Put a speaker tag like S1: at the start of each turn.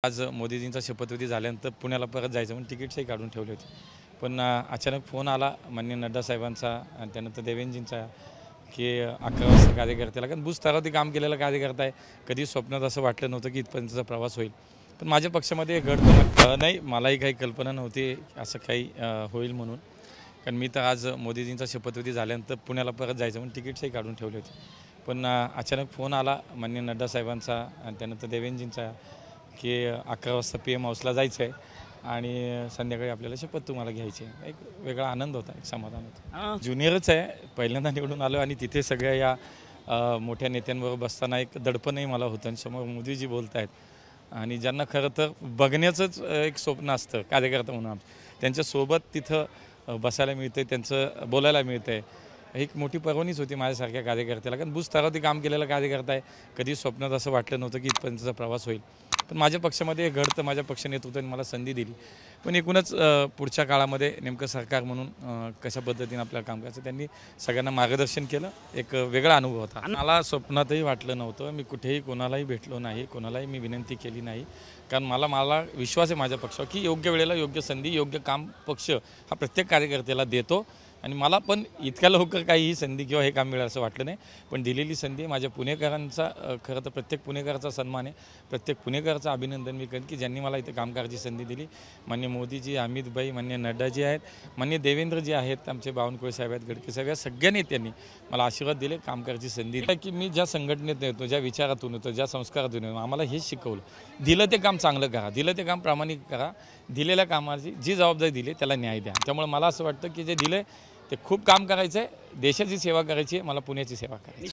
S1: आज मोदीजींचा शपथविधी झाल्यानंतर पुण्याला परत जायचं म्हणून तिकीट्सही काढून ठेवले होते. पण अचानक फोन आला माननीय नड्डा साहेबांचा आणि त्यानंतर देवेंजींचा की 11 वाजता कार्यकर्त्याला, कारण बुजतारावती काम केलेला कार्यकर्ता आहे. कधी स्वप्नात असं वाटलं नव्हतं की इथपर्यंतचा प्रवास होईल. पण माझ्या पक्षामध्ये घड नाही, मलाही काही कल्पना नव्हती असं काही होईल म्हणून. कारण मी तर आज मोदीजींचा शपथविधी झाल्यानंतर पुण्याला परत जायचं म्हणून तिकीट्सही काढून ठेवले होते. पण अचानक फोन आला माननीय नड्डा साहेबांचा आणि त्यानंतर देवेंजींचा की 11 वाजता PM हाऊसला जायचं आहे आणि संध्याकाळी आपल्याला शपथ तुम्हाला घ्यायची आहे. एक वेगळा आनंद होता, एक समाधान होतं. ज्युनियरच आहे, पहिल्यांदा निवडून आलो आणि तिथे सगळ्या या मोठ्या नेत्यांबरोबर बसताना एक दडपणही मला होतं आणि समोर मोदीजी बोलत आहेत आणि ज्यांना खरं तर बघण्याचंच एक स्वप्न असतं कार्यकर्ता म्हणून, त्यांच्यासोबत तिथं बसायला मिळतं, त्यांचं बोलायला मिळतं आहे. एक मोठी पर्वणीच होती माझ्यासारख्या कार्यकर्त्याला, कारण बुजतारावती काम केलेला कार्यकर्ता आहे. कधी स्वप्नात असं वाटलं नव्हतं की इथपर्यंतचा प्रवास होईल. पण माझ्या पक्षामध्ये घड तर माझ्या पक्ष नेतृत्वाने मला संधी दिली. पण एकूणच पुढच्या काळामध्ये नेमकं सरकार म्हणून कशा पद्धतीने आपल्याला काम करायचं त्यांनी सगळ्यांना मार्गदर्शन केलं. एक वेगळा अनुभव होता. मला स्वप्नातही वाटलं नव्हतं. मी कुठेही कोणालाही भेटलो नाही, कोणालाही मी विनंती केली नाही. कारण मला विश्वास आहे माझ्या पक्षावर की योग्य वेळेला योग्य संधी, योग्य काम पक्ष हा प्रत्येक कार्यकर्त्याला देतो. आणि मला पण इतक्या लवकर काही ही संधी किंवा हे काम मिळेल असं वाटलं नाही. पण दिलेली संधी माझ्या पुणेकरांचा, खरं तर प्रत्येक पुणेकराचा सन्मान आहे. प्रत्येक पुणेकराचं अभिनंदन मी करेन की ज्यांनी मला इथे काम करायची संधी दिली. माननीय मोदीजी, अमितभाई, माननीय नड्डाजी आहेत, माननीय देवेंद्रजी आहेत, आमचे बावनकुळे साहेब आहेत, गडके साहेब, या सगळ्या नेत्यांनी मला आशीर्वाद दिले, काम करायची संधी दिली. की मी ज्या संघटनेत येतो, ज्या विचारातून येतो, ज्या संस्कारातून येतो, आम्हाला हेच शिकवलं, दिलं ते काम चांगलं करा, दिलं ते काम प्रामाणिक करा, दिलेल्या कामाची जी जबाबदारी दिली त्याला न्याय द्या. त्यामुळे मला असं वाटतं की जे दिलं ते खूप काम करायचं आहे, देशाची सेवा करायची आहे, मला पुण्याची सेवा करायची.